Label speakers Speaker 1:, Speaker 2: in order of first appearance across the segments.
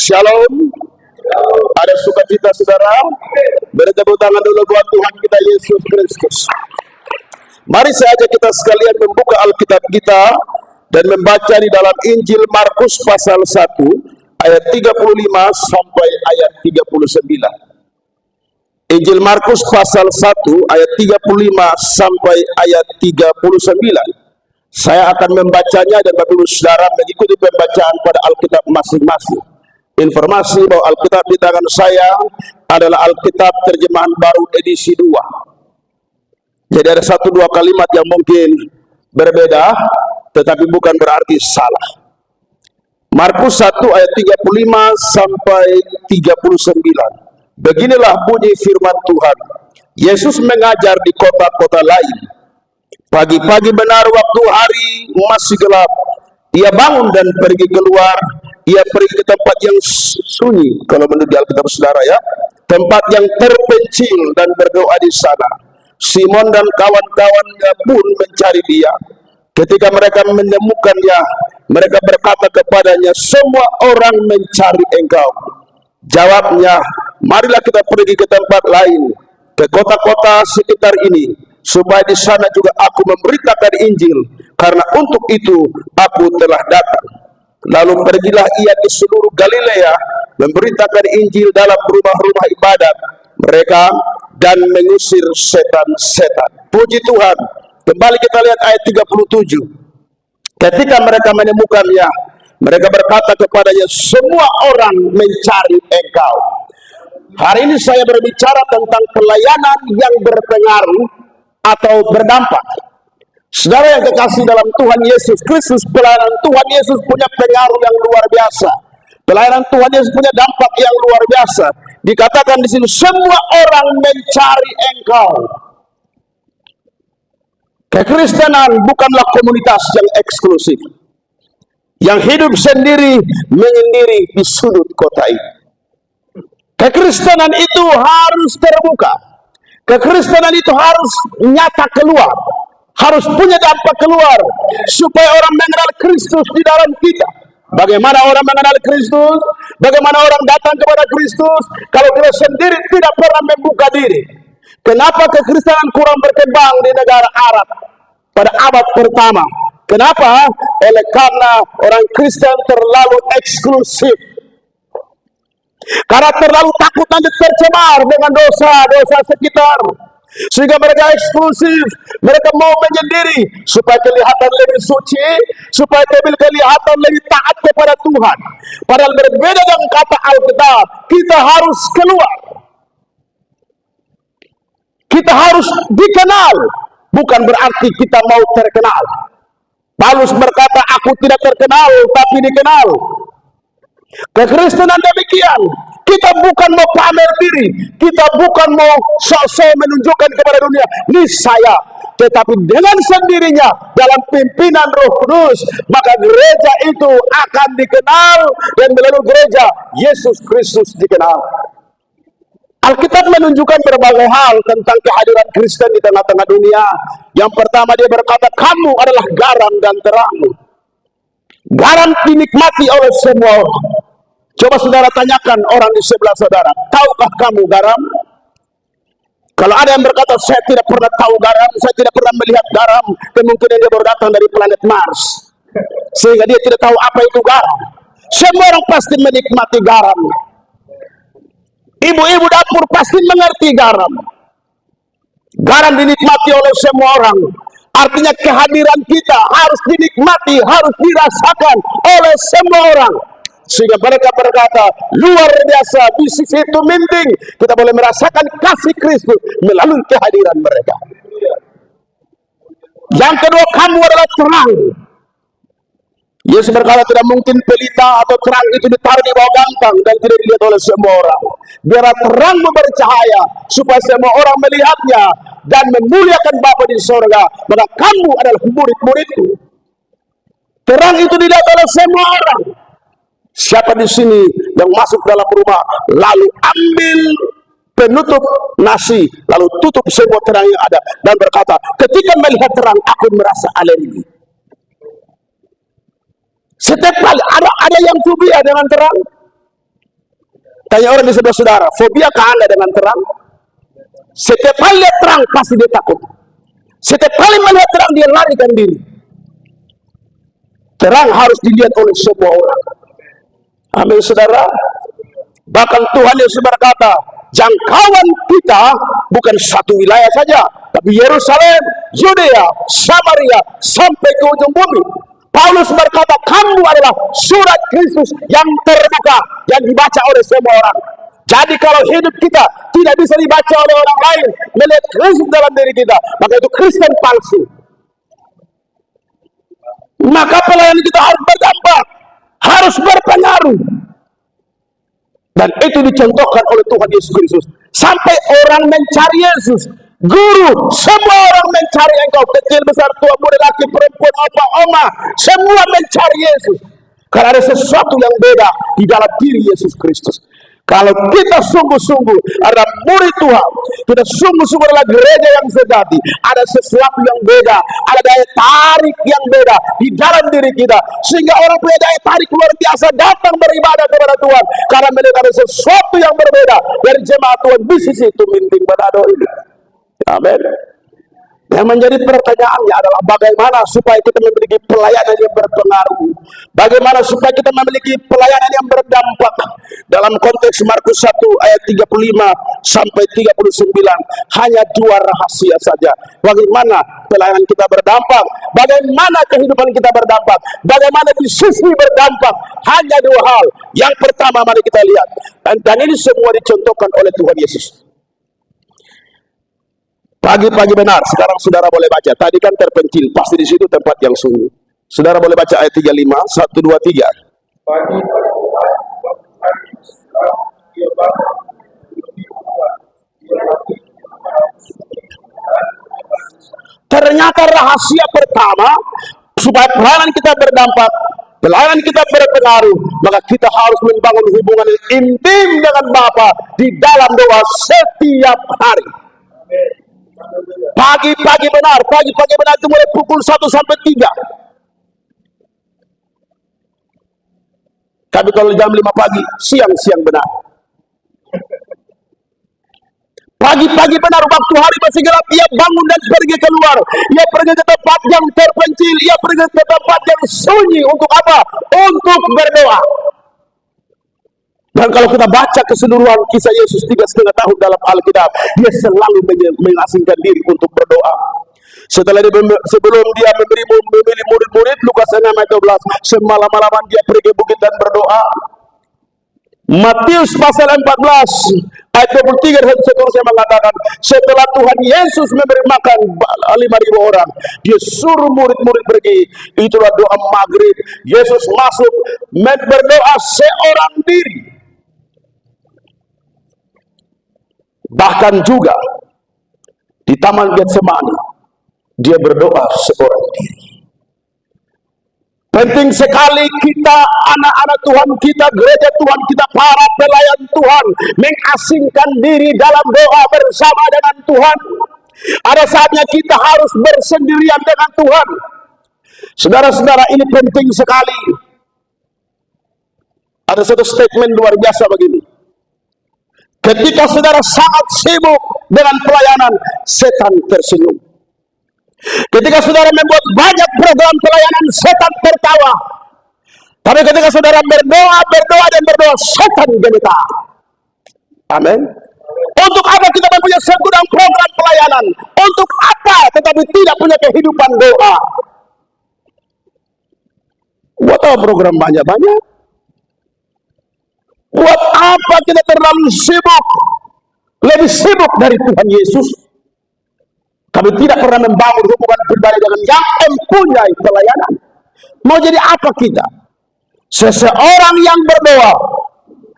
Speaker 1: Shalom. Ada sukacita saudara? Beri tepuk tangan dulu buat Tuhan kita Yesus Kristus. Mari saja kita sekalian membuka Alkitab kita dan membaca di dalam Injil Markus pasal 1 ayat 35 sampai ayat 39. Injil Markus pasal 1 ayat 35 sampai ayat 39. Saya akan membacanya dan Bapak Ibu Saudara mengikuti pembacaan pada Alkitab masing-masing. Informasi bahwa Alkitab di tangan saya adalah Alkitab terjemahan baru edisi 2. Jadi ada 1-2 kalimat yang mungkin berbeda, tetapi bukan berarti salah. Markus 1 ayat 35 sampai 39. Beginilah bunyi firman Tuhan. Yesus mengajar di kota-kota lain. Pagi-pagi benar waktu hari masih gelap, ia bangun dan pergi keluar. Ia pergi ke tempat yang sunyi, kalau menurut Alkitab saudara ya, tempat yang terpencil, dan berdoa di sana. Simon dan kawan-kawannya pun mencari dia. Ketika mereka menemukannya, mereka berkata kepadanya, "Semua orang mencari engkau." Jawabnya, "Marilah kita pergi ke tempat lain, ke kota-kota sekitar ini, supaya di sana juga aku memberitakan Injil, karena untuk itu aku telah datang." Lalu pergilah ia ke seluruh Galilea, memberitakan Injil dalam rumah-rumah ibadat mereka dan mengusir setan-setan. Puji Tuhan. Kembali kita lihat ayat 37. Ketika mereka menemukannya, mereka berkata kepadanya, "Semua orang mencari engkau." Hari ini saya berbicara tentang pelayanan yang berpengaruh atau berdampak. Saudara yang kekasih dalam Tuhan Yesus Kristus, pelayanan Tuhan Yesus punya pengaruh yang luar biasa. Pelayanan Tuhan Yesus punya dampak yang luar biasa. Dikatakan di sini, semua orang mencari engkau. Kekristenan bukanlah komunitas yang eksklusif, yang hidup sendiri menyendiri di sudut kota ini. Kekristenan itu harus terbuka. Kekristenan itu harus nyata keluar, harus punya dampak keluar, supaya orang mengenal Kristus di dalam kita. Bagaimana orang mengenal Kristus? Bagaimana orang datang kepada Kristus kalau kita sendiri tidak pernah membuka diri? Kenapa kekristenan kurang berkembang di negara Arab pada abad pertama? Kenapa? Oleh karena orang Kristen terlalu eksklusif. Karena terlalu takut nanti tercemar dengan dosa-dosa sekitar, sehingga mereka eksklusif. Mereka mau menyendiri supaya kelihatan lebih suci, supaya kelihatan lebih taat kepada Tuhan. Padahal berbeda dengan kata Alkitab, kita harus keluar, kita harus dikenal, bukan berarti kita mau terkenal. Paulus berkata, "Aku tidak terkenal tapi dikenal." Kekristenan demikian. Kita bukan mau pamer diri, kita bukan mau sok-sok menunjukkan kepada dunia, "Ini saya." Tetapi dengan sendirinya dalam pimpinan Roh Kudus, maka gereja itu akan dikenal, dan melalui gereja Yesus Kristus dikenal. Alkitab menunjukkan berbagai hal tentang kehadiran Kristen di tengah-tengah dunia. Yang pertama, dia berkata, "Kamu adalah garam dan terang." Garam dinikmati oleh semua orang. Coba saudara tanyakan orang di sebelah saudara, "Tahukah kamu garam?" Kalau ada yang berkata, "Saya tidak pernah tahu garam, saya tidak pernah melihat garam," kemungkinan dia baru datang dari planet Mars, sehingga dia tidak tahu apa itu garam. Semua orang pasti menikmati garam. Ibu-ibu dapur pasti mengerti garam. Garam dinikmati oleh semua orang. Artinya kehadiran kita harus dinikmati, harus dirasakan oleh semua orang. Sehingga mereka berkata, luar biasa, di sisi itu mending kita boleh merasakan kasih Kristus melalui kehadiran mereka. Yang kedua, kamu adalah terang. Yesus berkata, tidak mungkin pelita atau terang itu ditaruh di bawah gantang dan tidak dilihat oleh semua orang. Biarlah terangmu bercahaya supaya semua orang melihatnya dan memuliakan Bapa di sorga. Maka kamu adalah murid-muridku. Terang itu dilihat oleh semua orang. Siapa di sini yang masuk dalam rumah lalu ambil penutup nasi, lalu tutup semua terang yang ada dan berkata, ketika melihat terang aku merasa alergi. Setiap kali ada yang fobia dengan terang. Tanya orang di sebelah saudara, fobia kah Anda dengan terang? Setiap kali lihat terang pasti dia takut. Setiap kali melihat terang dia larikan diri. Terang harus dilihat oleh semua orang. Amin saudara. Bahkan Tuhan Yesus berkata, jangkauan kita bukan satu wilayah saja, tapi Yerusalem, Yudea, Samaria, sampai ke ujung bumi. Paulus berkata, kamu adalah surat Kristus yang terbuka, yang dibaca oleh semua orang. Jadi kalau hidup kita tidak bisa dibaca oleh orang lain, melihat Kristus dalam diri kita, maka itu Kristen palsu. Maka pelayanan kita harus berdampak, harus berpengaruh. Dan itu dicontohkan oleh Tuhan Yesus Kristus. Sampai orang mencari Yesus. Guru, semua orang mencari engkau. Kecil, besar, tua, muda, laki, perempuan, apa, oma. Semua mencari Yesus. Karena ada sesuatu yang beda di dalam diri Yesus Kristus. Kalau kita sungguh-sungguh adalah murid Tuhan, kita sungguh-sungguh adalah gereja yang sejati, ada sesuatu yang beda, ada daya tarik yang beda di dalam diri kita, sehingga orang punya daya tarik luar biasa datang beribadah kepada Tuhan, karena melihat ada sesuatu yang berbeda dari jemaat Tuhan di sisi itu minting badado ini. Amin. Yang menjadi pertanyaannya adalah bagaimana supaya kita memiliki pelayanan yang berpengaruh, bagaimana supaya kita memiliki pelayanan yang berdampak. Dalam konteks Markus 1 ayat 35 sampai 39 hanya dua rahasia saja bagaimana pelayanan kita berdampak, bagaimana kehidupan kita berdampak, bagaimana di sisi berdampak. Hanya dua hal. Yang pertama, mari kita lihat, dan ini semua dicontohkan oleh Tuhan Yesus. Pagi-pagi benar, sekarang saudara boleh baca. Tadi kan terpencil, pasti di situ tempat yang sunyi. Saudara boleh baca ayat 35, 1, 2, 3. Ternyata rahasia pertama supaya pelayanan kita berdampak, pelayanan kita berpengaruh, maka kita harus membangun hubungan intim dengan Bapa di dalam doa setiap hari. Pagi-pagi benar itu mulai pukul 1 sampai 3. Tapi kalau jam 5 pagi, siang benar. Pagi-pagi benar, waktu hari masih gelap, ia bangun dan pergi keluar. Ia pergi ke tempat yang terpencil, ia pergi ke tempat yang sunyi. Untuk apa? Untuk berdoa. Dan kalau kita baca keseluruhan kisah Yesus 3,5 tahun dalam Alkitab, dia selalu mengasingkan diri untuk berdoa. Sebelum dia memilih murid-murid, Lukas 6 ayat 12, semalam-malaman dia pergi ke bukit dan berdoa. Matius pasal 14 ayat 23 dan seterusnya mengatakan, setelah Tuhan Yesus memberi makan 5.000 orang, dia suruh murid-murid pergi. Itulah doa maghrib. Yesus masuk berdoa seorang diri. Bahkan juga di Taman Getsemani dia berdoa seorang diri. Penting sekali kita, anak-anak Tuhan, kita gereja Tuhan, kita para pelayan Tuhan, mengasingkan diri dalam doa bersama dengan Tuhan. Ada saatnya kita harus bersendirian dengan Tuhan. Saudara-saudara, ini penting sekali. Ada satu statement luar biasa begini. Ketika saudara sangat sibuk dengan pelayanan, setan tersenyum. Ketika saudara membuat banyak program pelayanan, setan tertawa. Tapi ketika saudara berdoa, setan gentar. Amin. Untuk apa kita mempunyai segudang program pelayanan? Untuk apa tetapi tidak punya kehidupan doa? Buat apa program banyak-banyak? Buat apa kita terlalu sibuk? Lebih sibuk dari Tuhan Yesus. Kami tidak pernah membangun hubungan pribadi dengan yang mempunyai pelayanan. Mau jadi apa kita? Seseorang yang berdoa,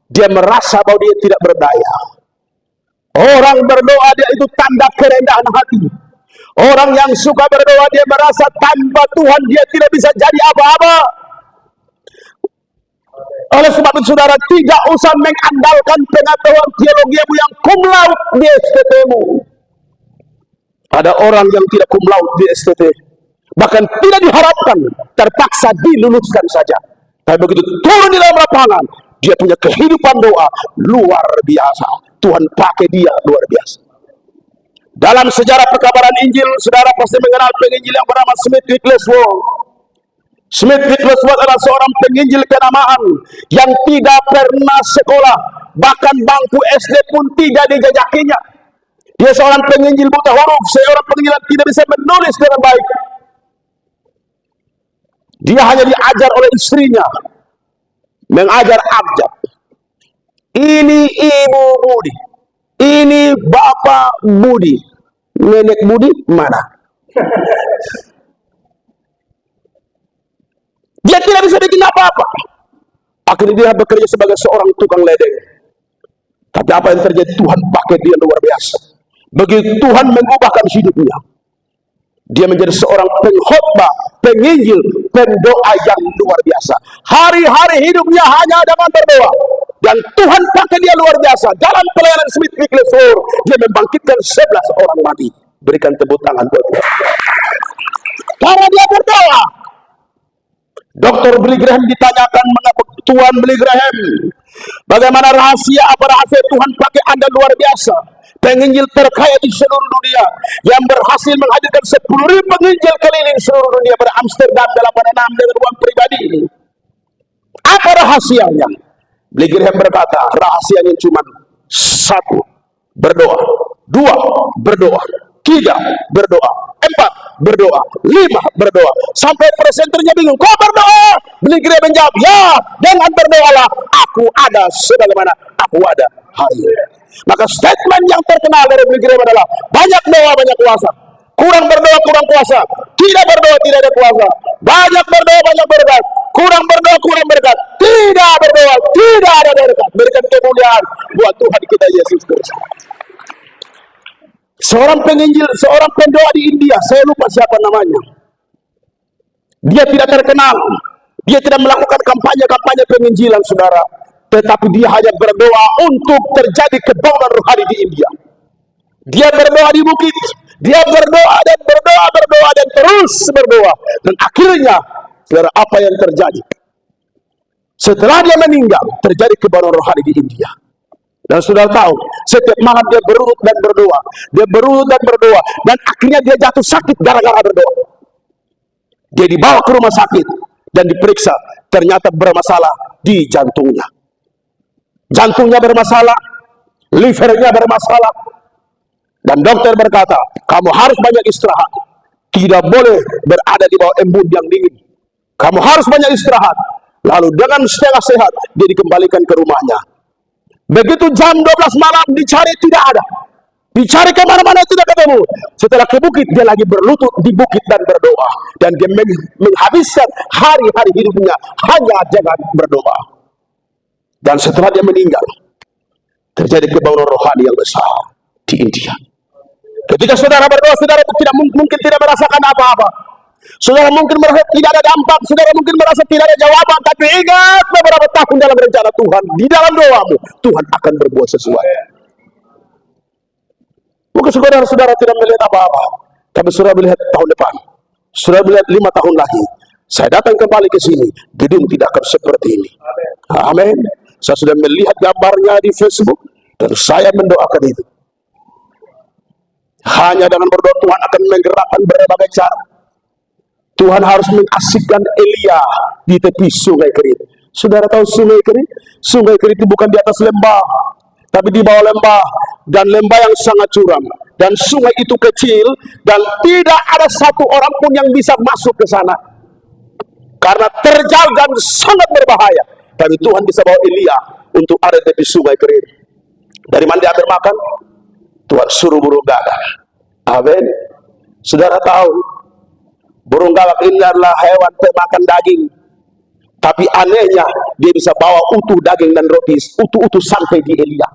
Speaker 1: dia merasa bahwa dia tidak berdaya. Orang berdoa, dia itu tanda kerendahan hati. Orang yang suka berdoa, dia merasa tanpa Tuhan dia tidak bisa jadi apa-apa. Oleh sebab itu saudara, tidak usah mengandalkan pengetahuan teologimu yang cum laude di STT-mu. Ada orang yang tidak cum laude di STT, bahkan tidak diharapkan, terpaksa diluluskan saja. Tapi begitu turun di dalam lapangan, dia punya kehidupan doa luar biasa. Tuhan pakai dia luar biasa. Dalam sejarah perkabaran Injil, saudara pasti mengenal penginjil yang bernama Smith Wigglesworth. Smith Wigglesworth adalah seorang penginjil kenamaan yang tidak pernah sekolah, bahkan bangku SD pun tidak dijajakinya. Dia seorang penginjil buta huruf, seorang penginjil yang tidak bisa menulis dengan baik. Dia hanya diajar oleh istrinya, mengajar abjad. Ini Ibu Budi, ini Bapak Budi, Nenek Budi mana? Dia tidak bisa bikin apa-apa. Akhirnya dia bekerja sebagai seorang tukang ledeng. Tapi apa yang terjadi? Tuhan pakai dia luar biasa. Begitu Tuhan mengubahkan hidupnya, dia menjadi seorang pengkhotbah, penginjil, pendoa yang luar biasa. Hari-hari hidupnya hanya dengan berdoa. Dan Tuhan pakai dia luar biasa. Dalam pelayanan Smith Wigglesworth, dia membangkitkan 11 orang mati. Berikan tepuk tangan buat dia. Karena dia berdoa. Dr. Billy Graham ditanyakan, mengapa Tuhan Billy Graham, bagaimana rahasia, apa rahasia Tuhan pakai Anda luar biasa? Penginjil terkaya di seluruh dunia, yang berhasil menghadirkan 10.000 penginjil keliling seluruh dunia, beramsterdam dalam menanam dengan ruang pribadi ini. Apa rahasianya? Billy Graham berkata, rahasianya cuma 1, berdoa. 2, berdoa. 3, berdoa. 4, berdoa. 5, berdoa. Sampai presenternya bingung, kok berdoa? Billy Graham menjawab, ya, dengan berdoalah aku ada sebagaimana aku ada hari ini. Maka statement yang terkenal dari Billy Graham adalah, banyak doa banyak kuasa, kurang berdoa kurang kuasa, tidak berdoa tidak ada kuasa, banyak berdoa banyak berkat, kurang berdoa kurang berkat, tidak berdoa tidak ada berkat. Berikan kemuliaan buat Tuhan kita Yesus Kristus. Seorang penginjil, seorang pendoa di India, saya lupa siapa namanya. Dia tidak terkenal, dia tidak melakukan kampanye-kampanye penginjilan, saudara, tetapi dia hanya berdoa untuk terjadi kebangunan rohani di India. Dia berdoa di bukit, dia berdoa dan terus berdoa, dan akhirnya, saudara, apa yang terjadi? Setelah dia meninggal, terjadi kebangunan rohani di India. Dan sudah tahu, setiap malam dia berurut dan berdoa, dia berurut dan berdoa, dan akhirnya dia jatuh sakit gara-gara berdoa. Dia dibawa ke rumah sakit dan diperiksa, ternyata bermasalah di jantungnya. Jantungnya bermasalah, livernya bermasalah, dan dokter berkata, kamu harus banyak istirahat, tidak boleh berada di bawah embun yang dingin, kamu harus banyak istirahat. Lalu dengan setengah sehat, dia dikembalikan ke rumahnya. Begitu jam 12 malam dicari tidak ada, dicari kemana-mana tidak ketemu. Setelah ke bukit, dia lagi berlutut di bukit dan berdoa, dan dia menghabiskan hari-hari hidupnya hanya dengan berdoa. Dan setelah dia meninggal, terjadi kebangunan rohani yang besar di India. Ketika saudara berdoa, saudara tidak mungkin tidak merasakan apa-apa. Saudara mungkin merasa tidak ada dampak, saudara mungkin merasa tidak ada jawaban, tapi ingat, beberapa tahun dalam rencana Tuhan, di dalam doamu, Tuhan akan berbuat sesuatu. Mungkin saudara-saudara tidak melihat apa-apa, tapi saudara melihat tahun depan, saudara melihat 5 tahun lagi, saya datang kembali ke sini, gedung tidak akan seperti ini. Amin. Saya sudah melihat gambarnya di Facebook, dan saya mendoakan itu. Hanya dengan berdoa, Tuhan akan menggerakkan berbagai cara. Tuhan harus mengasihkan Elia di tepi sungai Kerit. Saudara tahu sungai Kerit? Sungai Kerit itu bukan di atas lembah, tapi di bawah lembah, dan lembah yang sangat curam. Dan sungai itu kecil, dan tidak ada satu orang pun yang bisa masuk ke sana, karena terjal dan sangat berbahaya. Tapi Tuhan bisa bawa Elia untuk ada di tepi sungai Kerit. Dari mana dia ambil makan? Tuhan suruh burung gagak. Amin. Saudara tahu, burung gagak ini adalah hewan pemakan daging, tapi anehnya dia bisa bawa utuh daging dan roti utuh-utuh sampai di Elia.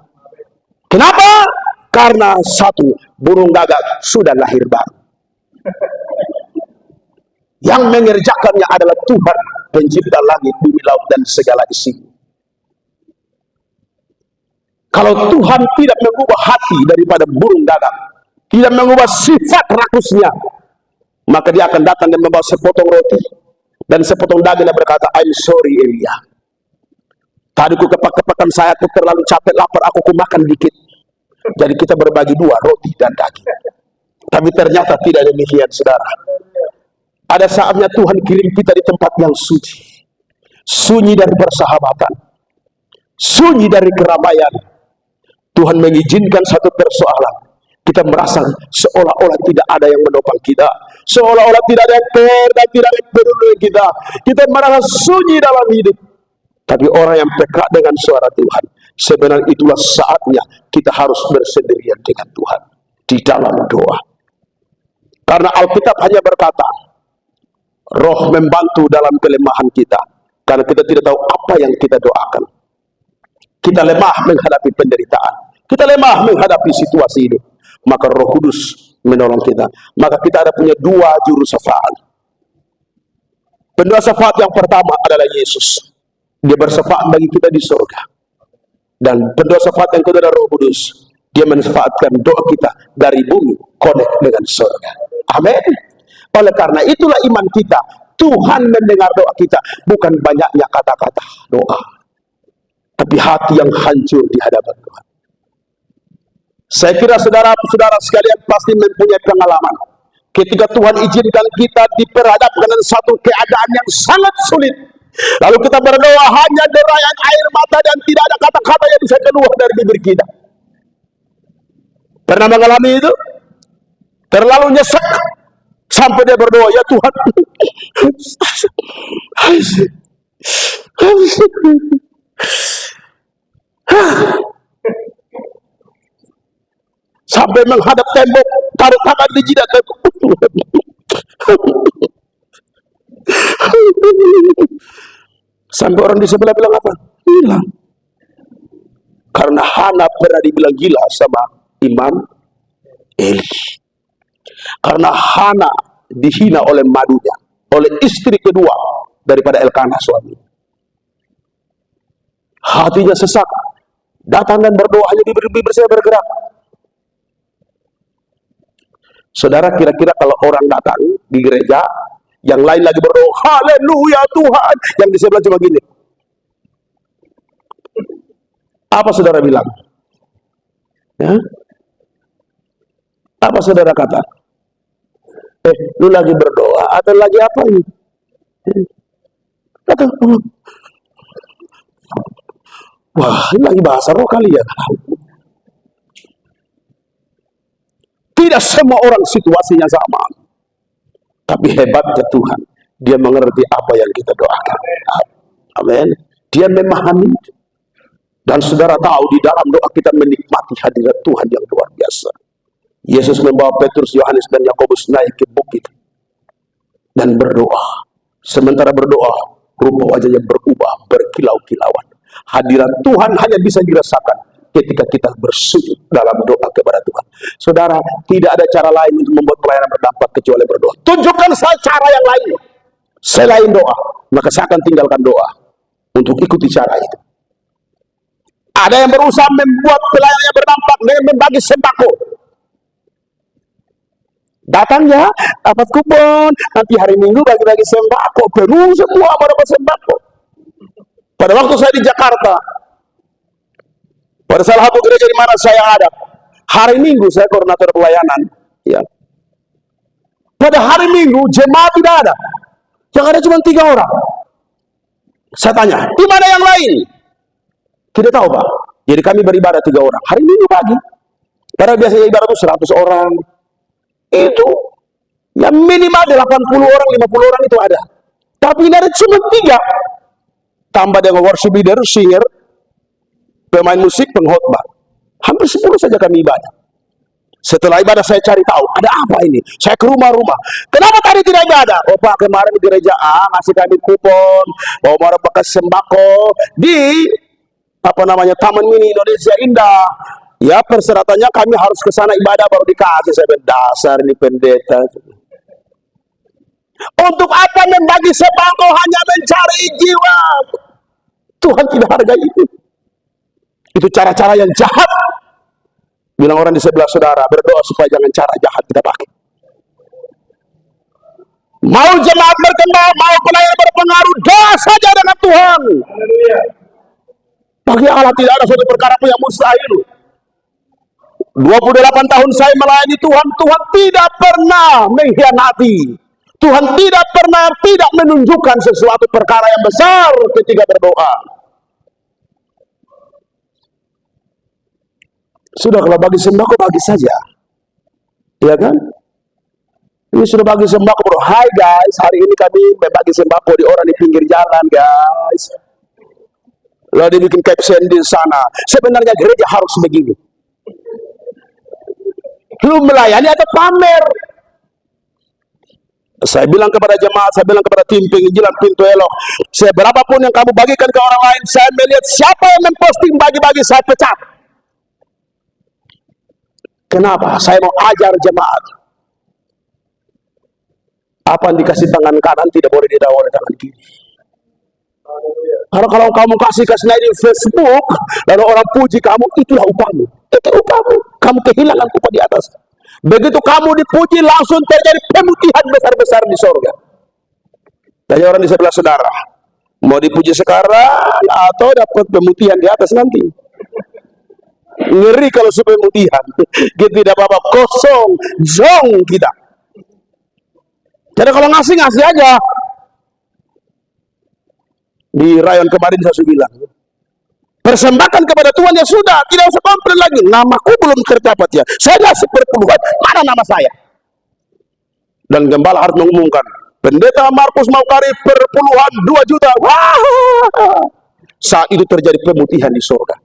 Speaker 1: Kenapa? Karena satu, burung gagak sudah lahir baru. Yang mengerjakannya adalah Tuhan, pencipta langit, bumi, laut, dan segala isi. Kalau Tuhan tidak mengubah hati daripada burung gagak, tidak mengubah sifat rakusnya, maka dia akan datang dan membawa sepotong roti dan sepotong daging dan berkata, I'm sorry Elia, Tadi ku kepak-kepakan saya, aku terlalu capek, lapar, aku makan dikit. Jadi kita berbagi dua, roti dan daging. Tapi ternyata tidak demikian, saudara. Ada saatnya Tuhan kirim kita di tempat yang suci. Sunyi dari persahabatan. Sunyi dari keramaian. Tuhan mengizinkan satu persoalan. Kita merasa seolah-olah tidak ada yang menopang kita. Seolah-olah tidak ada yang care dan tidak ada yang peduli kita. Kita merasa sunyi dalam hidup. Tapi orang yang peka dengan suara Tuhan, sebenarnya itulah saatnya kita harus bersendirian dengan Tuhan di dalam doa. Karena Alkitab hanya berkata, Roh membantu dalam kelemahan kita. Karena kita tidak tahu apa yang kita doakan. Kita lemah menghadapi penderitaan. Kita lemah menghadapi situasi hidup. Maka Roh Kudus menolong kita. Maka kita ada punya dua juru syafaat. Pendua syafaat yang pertama adalah Yesus. Dia bersyafaat bagi kita di surga. Dan pendua syafaat yang kedua adalah Roh Kudus. Dia mensyafaatkan doa kita dari bumi connect dengan surga. Amin. Oleh karena itulah iman kita. Tuhan mendengar doa kita, bukan banyaknya kata-kata doa, tapi hati yang hancur di hadapan Tuhan. Saya kira saudara-saudara sekalian pasti mempunyai pengalaman ketika Tuhan izinkan kita diperhadapkan dengan satu keadaan yang sangat sulit. Lalu kita berdoa hanya derayan air mata dan tidak ada kata-kata yang bisa keluar dari bibir kita. Pernah mengalami itu? Terlalu nyesek sampai dia berdoa, ya Tuhan, sampai menghadap tembok, taruh tangan di jidat tembok. Sampai orang di sebelah bilang apa? Gila. Karena Hana pernah dibilang gila sama Imam Eli. Karena Hana dihina oleh madunya, oleh istri kedua daripada Elkanah suami. Hatinya sesak, datang dan berdoa, hanya bibir saya bergerak. Saudara, kira-kira kalau orang datang di gereja, yang lain lagi berdoa, haleluya Tuhan, yang di sebelah cuma gini. Apa saudara bilang? Ya? Apa saudara kata? Lu lagi berdoa atau lagi apa ini? Kata, wah, ini lagi bahasa roh kali ya. Tidak semua orang situasinya sama. Tapi hebatnya Tuhan, Dia mengerti apa yang kita doakan. Amin. Dia memahami. Dan saudara tahu, di dalam doa kita menikmati hadirat Tuhan yang luar biasa. Yesus membawa Petrus, Yohanes, dan Yakobus naik ke bukit dan berdoa. Sementara berdoa, rupa wajahnya berubah, berkilau-kilauan. Hadirat Tuhan hanya bisa dirasakan ketika kita bersujud dalam doa kepada Tuhan. Saudara, tidak ada cara lain untuk membuat pelayanan berdampak kecuali berdoa. Tunjukkan saya cara yang lain selain doa, maka saya akan tinggalkan doa untuk ikuti cara itu. Ada yang berusaha membuat pelayanannya berdampak dengan membagi sembako. Datang ya, dapat kupon, nanti hari Minggu bagi-bagi sembako, penuh semua dapat sembako. Pada waktu saya di Jakarta, pada salah satu gereja di mana saya ada, hari Minggu saya koordinator pelayanan, ya. Pada hari Minggu jemaat tidak ada, yang ada cuma 3 orang. Saya tanya, di mana yang lain? Tidak tahu Pak. Jadi kami beribadah 3 orang. Hari Minggu pagi. Padahal biasanya ibadah itu 100 orang. Itu yang minimal 80 orang, 50 orang itu ada. Tapi ini ada cuma 3. Tambah dengan worship leader, singer, pemain musik, pengkhotbah. Hampir 10 saja kami ibadah. Setelah ibadah saya cari tahu, ada apa ini? Saya ke rumah-rumah. Kenapa tadi tidak ibadah? Oh Pak, kemarin di gereja A ngasih kami kupon, bawa bekas sembako di Taman Mini Indonesia Indah. Ya, persyaratannya kami harus ke sana ibadah baru dikasih. Saya berdasar ini pendeta. Untuk apa membagi sembako hanya mencari jiwa? Tuhan tidak hargai itu. Itu cara-cara yang jahat. Bilang orang di sebelah saudara, berdoa supaya jangan cara jahat kita pakai. Mau jemaat berkembang, mau pelayanan berpengaruh, doa saja dengan Tuhan. Bagi Allah tidak ada suatu perkara pun yang mustahil. 28 tahun saya melayani Tuhan, Tuhan tidak pernah mengkhianati. Tuhan tidak pernah tidak menunjukkan sesuatu perkara yang besar ketika berdoa. Sudah, kalau bagi sembako bagi saja, ya kan? Ini sudah bagi sembako, bro. Hai guys, hari ini kami membagi sembako di orang di pinggir jalan, guys. Lalu dibikin caption di sana. Sebenarnya gereja harus begini. Lu melayani atau pamer? Saya bilang kepada jemaat, saya bilang kepada tim penginjilan Pintu Elok, seberapapun yang kamu bagikan ke orang lain, saya melihat siapa yang memposting bagi-bagi, saya pecat. Kenapa? Saya mau ajar jemaat. Apa yang dikasih tangan kanan tidak boleh didawa oleh tangan kiri. Kalau kamu kasih di Facebook, lalu orang puji kamu, itulah upahmu. Itu upahmu. Kamu kehilangan upah di atas. Begitu kamu dipuji, langsung terjadi pemutihan besar-besar di sorga. Tanya orang di sebelah saudara, mau dipuji sekarang atau dapat pemutihan di atas nanti? Ngeri kalau supaya pemutihan. Kita tidak apa-apa, kosong, zong kita. Jadi kalau ngasih aja. Di rayon kemarin saya bilang, persembahkan kepada Tuhan ya sudah, tidak usah komplain lagi. Namaku belum terdapat ya. Saya kasih perpuluhan, mana nama saya? Dan gembala harus mengumumkan, Pendeta Markus Maukaris perpuluhan 2 juta. Wah! Saat itu terjadi pemutihan di surga.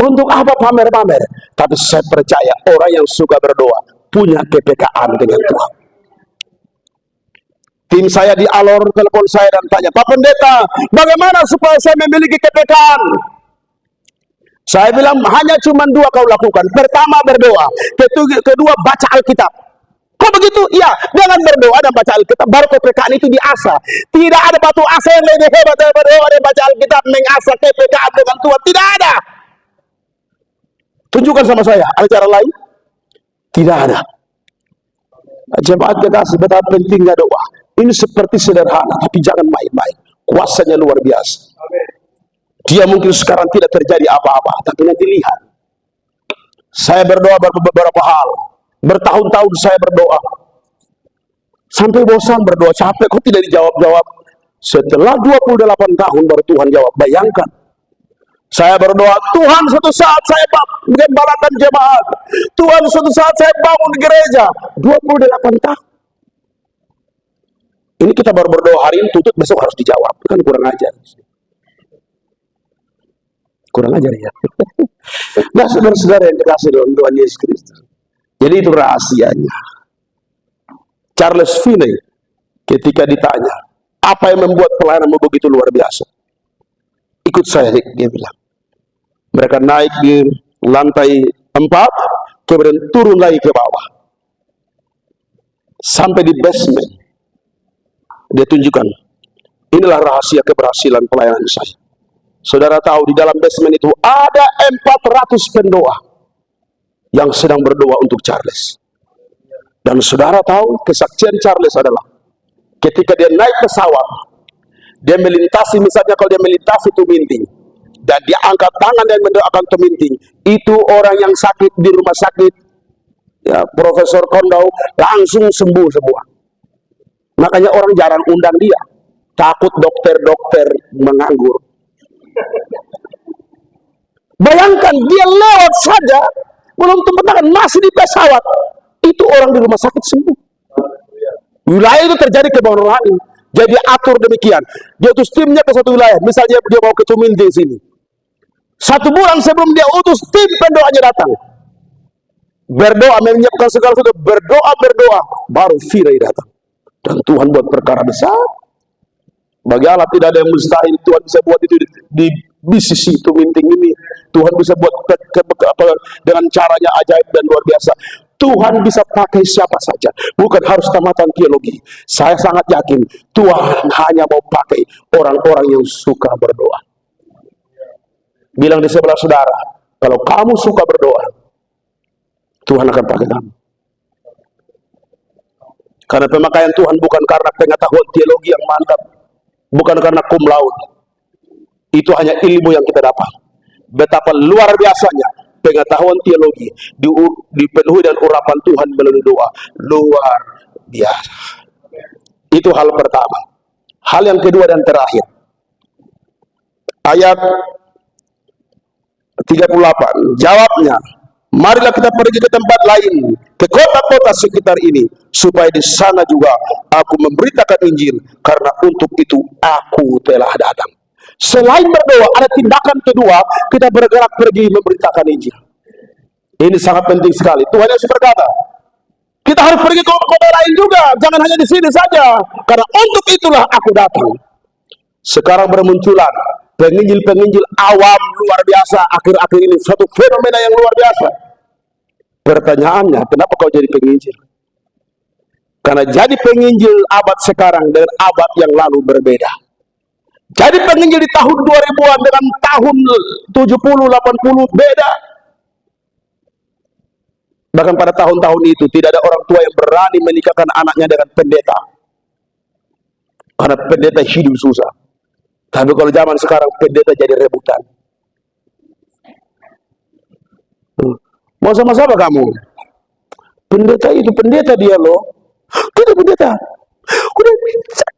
Speaker 1: Untuk apa pamer-pamer? Tapi saya percaya orang yang suka berdoa punya kepekaan dengan Tuhan. Tim saya di Alor telepon saya dan tanya, Pak Pendeta, bagaimana supaya saya memiliki kepekaan? Saya bilang, hanya cuma 2 kau lakukan. Pertama berdoa, kedua baca Alkitab. Kok begitu? Ya, dengan berdoa dan baca Alkitab, baru kepekaan itu diasah. Tidak ada batu asa yang lebih hebat dari berdoa dan baca Alkitab mengasah kepekaan dengan Tuhan. Tidak ada. Tunjukkan sama saya, ada cara lain? Tidak ada. Jemaat kekasih, betapa pentingnya doa. Ini seperti sederhana, tapi jangan main-main. Kuasanya luar biasa. Dia mungkin sekarang tidak terjadi apa-apa, tapi nanti lihat. Saya berdoa beberapa hal. Bertahun-tahun saya berdoa. Sampai bosan berdoa, capek, kok tidak dijawab-jawab. Setelah 28 tahun baru Tuhan jawab. Bayangkan. Saya berdoa, Tuhan suatu saat saya menggembalakan jemaat. Tuhan suatu saat saya bangun gereja. 28 tahun. Ini kita baru berdoa hari ini, tutup besok harus dijawab. Kan kurang ajar. Kurang ajar ya. Nah, saudara-saudara yang dikasih dalam Tuhan Yesus Kristus. Jadi itu rahasianya. Charles Finney ketika ditanya, apa yang membuat pelayananmu begitu luar biasa? Ikut saya, dia bilang. Mereka naik di lantai 4, kemudian turun lagi ke bawah. Sampai di basement. Dia tunjukkan, inilah rahasia keberhasilan pelayanan saya. Saudara tahu, di dalam basement itu ada 400 pendoa yang sedang berdoa untuk Charles. Dan saudara tahu, kesaksian Charles adalah ketika dia naik pesawat, dia melintasi, misalnya kalau dia melintasi Tuminting, dan dia angkat tangan dan mendoakan Tuminting, itu orang yang sakit di rumah sakit, ya, Profesor Kondau, langsung sembuh semua. Makanya orang jarang undang dia, takut dokter-dokter menganggur. Bayangkan, dia lewat saja, belum tempat masih di pesawat, itu orang di rumah sakit sembuh. Wilayah itu terjadi kebanggaan rohani. Jadi atur demikian, dia utus timnya ke satu wilayah, misalnya dia mau ke Tuminting sini. 1 bulan sebelum dia utus tim pendoanya datang, berdoa, menyiapkan segala sesuatu, berdoa, baru Finney datang. Dan Tuhan buat perkara besar. Bagi Allah tidak ada yang mustahil. Tuhan bisa buat itu di bisnis Tuminting ini. Tuhan bisa buat dengan caranya ajaib dan luar biasa. Tuhan bisa pakai siapa saja. Bukan harus tamatan teologi. Saya sangat yakin Tuhan hanya mau pakai orang-orang yang suka berdoa. Bilang di sebelah saudara, kalau kamu suka berdoa, Tuhan akan pakai kamu. Karena pemakaian Tuhan bukan karena pengetahuan teologi yang mantap, bukan karena cum laude, Itu hanya ilmu yang kita dapat. Betapa luar biasanya pengetahuan teologi dipenuhi dan urapan Tuhan melalui doa. Luar biasa. Itu hal pertama. Hal yang kedua dan terakhir, ayat 38, jawabnya, marilah kita pergi ke tempat lain, ke kota-kota sekitar ini, supaya di sana juga aku memberitakan Injil, karena untuk itu aku telah datang. Selain berdoa, ada tindakan kedua, kita bergerak pergi memberitakan Injil. Ini sangat penting sekali. Tuhan Yesus berkata, kita harus pergi ke kota lain juga, jangan hanya di sini saja, karena untuk itulah aku datang. Sekarang bermunculan penginjil-penginjil awam luar biasa akhir-akhir ini, satu fenomena yang luar biasa. Pertanyaannya, kenapa kau jadi penginjil? Karena jadi penginjil abad sekarang dengan abad yang lalu berbeda. Jadi penginjil di tahun 2000-an dengan tahun 70-80 beda. Bahkan pada tahun-tahun itu tidak ada orang tua yang berani menikahkan anaknya dengan pendeta, karena pendeta hidup susah. Tapi kalau zaman sekarang pendeta jadi rebutan. Mau sama-sama kamu? Pendeta itu pendeta dia loh. Kita pendeta. Udah bisa.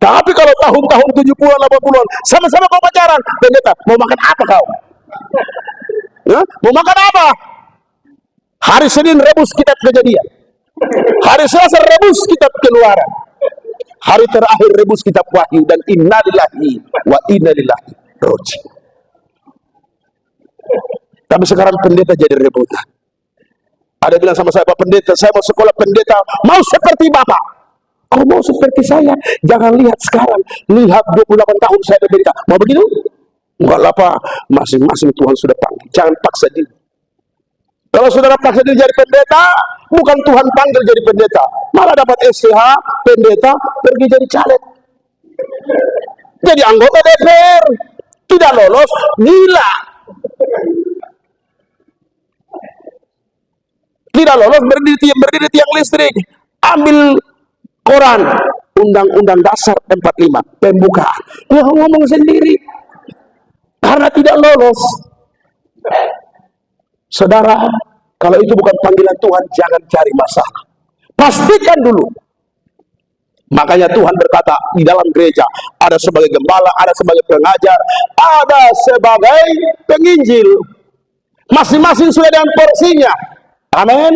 Speaker 1: Tapi kalau tahun-tahun 70-an 80-an sama-sama kau pacaran, pendeta, mau makan apa kau? Mau makan apa? Hari Senin rebus kitab Kejadian, hari Selasa rebus kitab Keluaran, hari terakhir rebus kitab Wahyu, dan innalillahi wa inna ilaihi raji'un. Tapi sekarang pendeta jadi rebutan. Ada bilang sama saya, Pak Pendeta, saya mau sekolah pendeta, mau seperti Bapak. Oh, mau seperti saya? Jangan lihat sekarang, lihat 28 tahun saya menderita. Mau begitu? Enggak lah Pak, masing-masing Tuhan sudah panggil. Jangan paksa diri. Kalau saudara paksa diri jadi pendeta, bukan Tuhan panggil jadi pendeta, malah dapat STH pendeta, pergi jadi caleg, jadi anggota DPR, tidak lolos, gila. Tidak lolos, berdiri tiang listrik, ambil koran Undang-Undang Dasar 45 pembukaan, dia ngomong sendiri karena tidak lolos. Saudara, kalau itu bukan panggilan Tuhan, jangan cari masalah, pastikan dulu. Makanya Tuhan berkata di dalam gereja ada sebagai gembala, ada sebagai pengajar, ada sebagai penginjil, masing-masing sesuai dengan porsinya. Amin.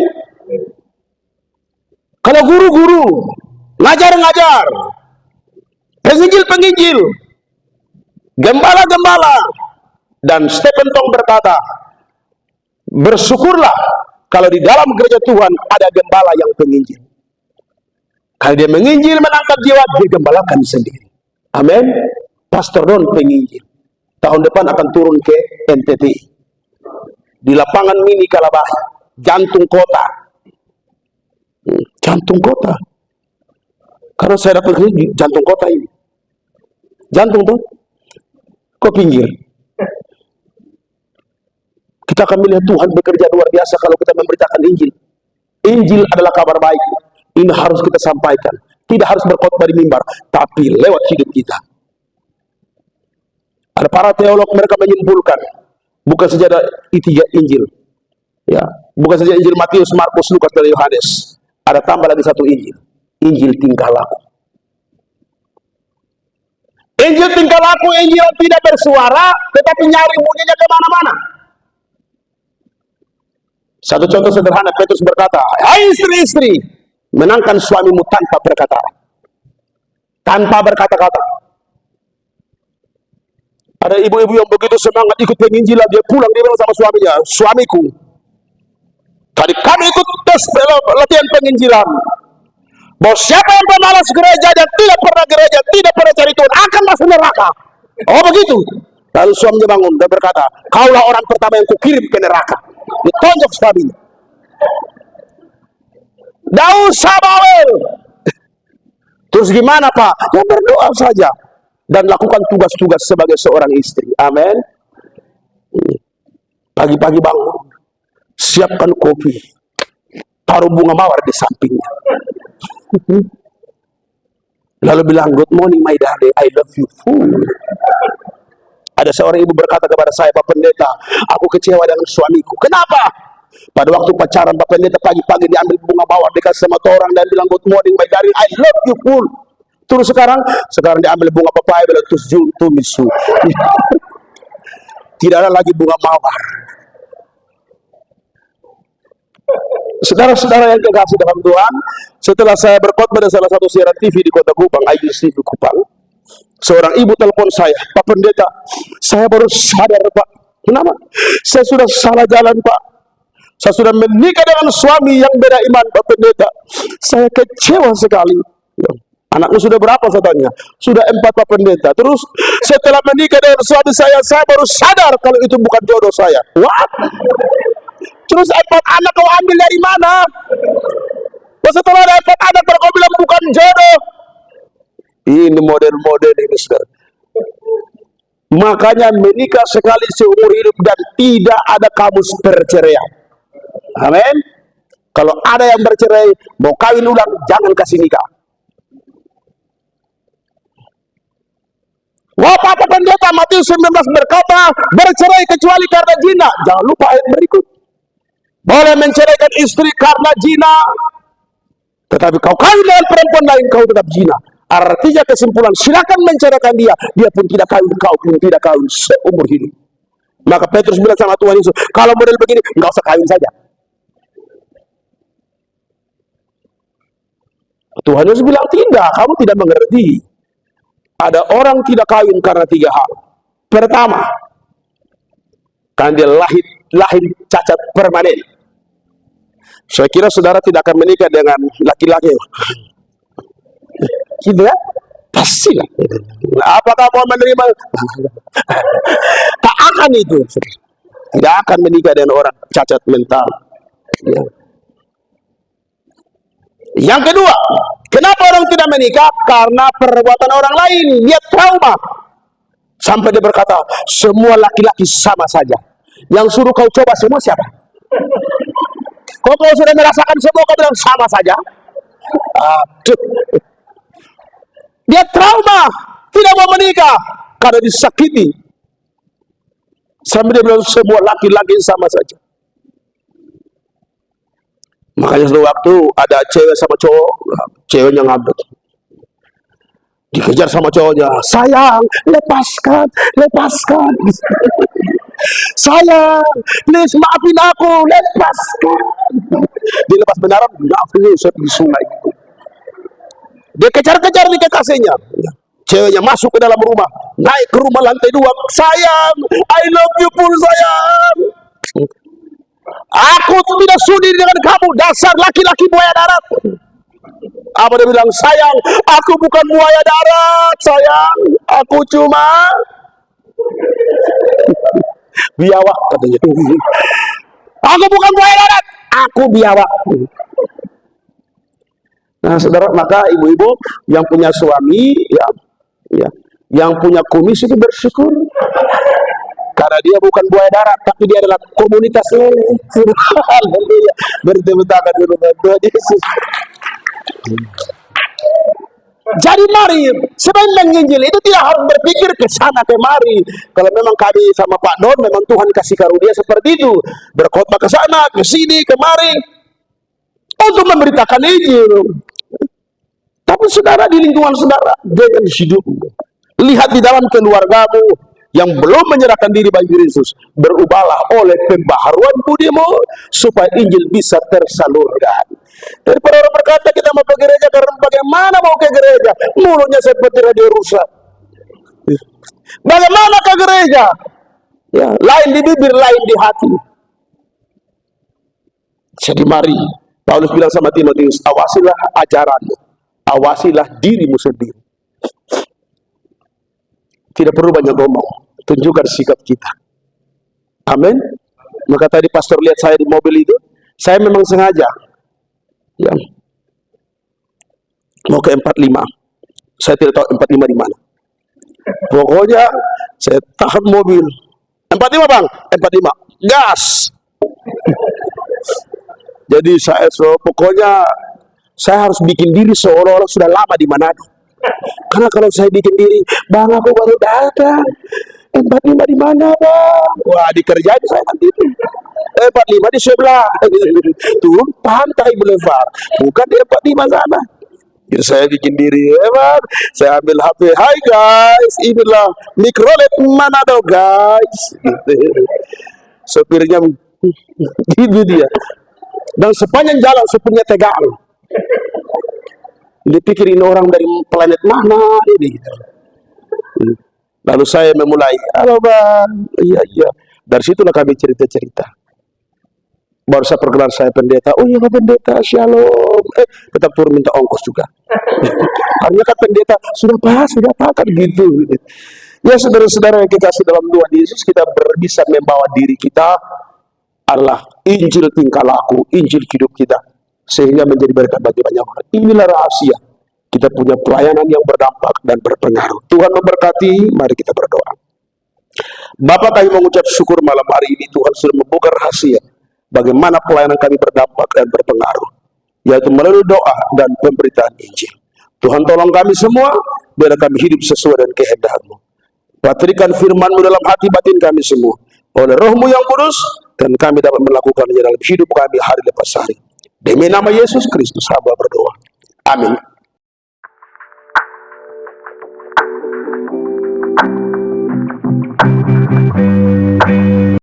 Speaker 1: Kalau guru-guru, ngajar-ngajar, penginjil-penginjil, gembala-gembala, dan Stephen Tong berkata, bersyukurlah kalau di dalam gereja Tuhan ada gembala yang penginjil. Kalau dia menginjil menangkap jiwa, dia gembalakan sendiri. Amin. Pastor Don penginjil, tahun depan akan turun ke NTT, di lapangan mini Kalabahi, jantung kota. Jantung kota. Karena saya dapat ini jantung kota ini. Jantung tuh, kok pinggir? Kita akan melihat Tuhan bekerja luar biasa kalau kita memberitakan Injil. Injil adalah kabar baik. Ini harus kita sampaikan. Tidak harus berkhotbah di mimbar, tapi lewat hidup kita. Ada para teolog, mereka menyimpulkan, bukan saja ada tiga Injil, ya, bukan saja Injil Matius, Markus, Lukas, dan Yohanes. Ada tambah lagi satu Injil, Injil tingkah laku. Injil tingkah laku, Injil yang tidak bersuara, tetapi nyari bunyinya kemana-mana. Satu contoh sederhana, Petrus berkata, hai istri-istri, menangkan suamimu tanpa perkataan, tanpa berkata-kata. Ada ibu-ibu yang begitu semangat ikut penginjilan, dia pulang, dia bilang sama suaminya, suamiku, tadi kami ikut tes latihan penginjilan, bahwa siapa yang pemalas gereja dan tidak pernah gereja, tidak pernah cari Tuhan, akan masuk neraka. Oh begitu. Lalu suaminya bangun dan berkata, kaulah orang pertama yang kukirim ke neraka. Ditonjok suaminya. Tidak usah bawel. Terus gimana Pak? Ya berdoa saja dan lakukan tugas-tugas sebagai seorang istri. Amin. Pagi-pagi bangun, siapkan kopi, taruh bunga mawar di sampingnya. Lalu bilang, good morning my darling, I love you full. Ada seorang ibu berkata kepada saya, Pak Pendeta, aku kecewa dengan suamiku. Kenapa? Pada waktu pacaran, Pak Pendeta pagi-pagi diambil bunga mawar, dikasih sama orang dan bilang, good morning my darling, I love you full. Terus sekarang diambil bunga papaya, bilang, to misu. Tidak ada lagi bunga mawar. Saudara-saudara yang dikasih dalam Tuhan, setelah saya berkhotbah pada salah satu siaran TV di Kota Kupang, IUS TV Kupang, seorang ibu telepon saya, Pak Pendeta, saya baru sadar Pak. Kenapa? Saya sudah salah jalan Pak. Saya sudah menikah dengan suami yang beda iman Pak Pendeta. Saya kecewa sekali. Ya. Anakmu sudah berapa saya tanya? Sudah 4 Pak Pendeta. Terus setelah menikah dengan suami saya baru sadar kalau itu bukan jodoh saya. What? Terus 4 anak kau ambil dari mana? Setelah ada 4 anak baru kau bilang bukan jodoh. Ini model-model ini saudara. Makanya menikah sekali seumur hidup dan tidak ada kamus perceraian. Amin. Kalau ada yang bercerai mau kawin ulang, jangan kasih nikah. Wah, Pak Pendeta, Matius 19 berkata bercerai kecuali karena zina. Jangan lupa ayat berikut. Boleh menceraikan istri karena zina, tetapi kau kawin dengan perempuan lain, kau tetap zina. Artinya kesimpulan, silakan menceraikan dia, dia pun tidak kawin, kau pun tidak kawin seumur hidup. Maka Petrus bilang sama Tuhan Yesus, kalau model begini, enggak usah kawin saja. Tuhan Yesus bilang, tidak, kamu tidak mengerti. Ada orang tidak kawin karena 3 hal. Pertama, karena dia lahir cacat permanen. Saya kira saudara tidak akan menikah dengan laki-laki. Gitu ya? Pastilah. Apakah mau menerima? Tak akan itu. Tidak akan menikah dengan orang cacat mental. Ya. Yang kedua, kenapa orang tidak menikah? Karena perbuatan orang lain. Dia trauma. Sampai dia berkata, semua laki-laki sama saja. Yang suruh kau coba semua siapa? Kok kau sudah merasakan semua, kau bilang sama saja? Aduh. Dia trauma. Tidak mau menikah. Karena disakiti. Sampai dia bilang, semua laki-laki sama saja. Makanya suatu waktu ada cewek sama cowok, ceweknya ngambek, dikejar sama cowoknya, sayang, lepaskan, sayang, please maafin aku, lepaskan. Dilepas benaran, maafin saya di sungai. Dia kejar-kejar di kekasihnya. Ceweknya masuk ke dalam rumah, naik ke rumah lantai 2, sayang, I love you full sayang. Aku tidak sudi dengan kamu, dasar laki-laki buaya darat. Apa dia bilang? Sayang, aku bukan buaya darat, sayang. Aku cuma biawak, katanya. Aku bukan buaya darat, aku biawak. Nah, saudara, maka ibu-ibu yang punya suami, yang punya kumis itu bersyukur. Karena dia bukan buaya darat, tapi dia adalah komunitas lele. Haleluya. Bertepuk tangan di rumah Tuhan Yesus. Jadi mari, sebelum menginjil itu tidak harus berpikir ke sana kemari. Kalau memang kami sama Pak Don, memang Tuhan kasih karunia seperti itu. Berkhotbah ke sana, ke sini, kemari. Untuk memberitakan Injil. Tapi saudara, di lingkungan saudara, jangan hidup. Lihat di dalam keluargamu yang belum menyerahkan diri bagi Yesus, berubahlah oleh pembaharuan budimu supaya Injil bisa tersalurkan. Daripada orang berkata kita mau ke gereja, karena bagaimana mau ke gereja? Mulutnya seperti radio rusak. Bagaimana ke gereja? Ya, lain di bibir, lain di hati. Jadi mari, Paulus bilang sama Timotius, awasilah ajaranmu, awasilah dirimu sendiri. Tidak perlu banyak ngomong, tunjukkan sikap kita. Amin. Maka tadi pastor lihat saya di mobil itu, saya memang sengaja mau ke 45. Saya tidak tahu 45 di mana. Pokoknya saya tahan mobil. 45 bang, 45, gas. Jadi pokoknya saya harus bikin diri seolah-olah sudah lama di Manado. Karena kalau saya bikin diri, bang aku baru datang, 45 di mana bang? Wah dikerjain saya nanti. 45 di sebelah. Turun pantai Boulevard, bukan di 45 sana. Jadi saya bikin diri hebat, saya ambil HP, hai guys, inilah Mikrolet Manado guys. Sopirnya gitu dia. Dan sepanjang jalan sopirnya tegang. Dipikirin orang dari planet mana ini. Lalu saya memulai, halo bang, iya iya. Dari situlah kami cerita-cerita. Baru saya perkenalan saya pendeta. Oh iya pendeta, shalom. Tetap turun minta ongkos juga. Karena kan pendeta sudah pak kan gitu. Ya saudara-saudara yang kekasih dalam Tuhan Yesus, kita bisa membawa diri kita adalah Injil tingkah laku, Injil hidup kita, sehingga menjadi berkat bagi banyak orang. Inilah rahasia kita punya pelayanan yang berdampak dan berpengaruh. Tuhan memberkati. Mari kita berdoa. Bapa, kami mengucap syukur malam hari ini Tuhan sudah membuka rahasia bagaimana pelayanan kami berdampak dan berpengaruh, yaitu melalui doa dan pemberitaan Injil. Tuhan tolong kami semua, biar kami hidup sesuai dengan kehendak-Mu. Patrikan firman-Mu dalam hati batin kami semua, oleh Roh-Mu yang kudus, dan kami dapat melakukannya dalam hidup kami hari lepas hari. Demi nama Yesus Kristus hamba berdoa. Amin.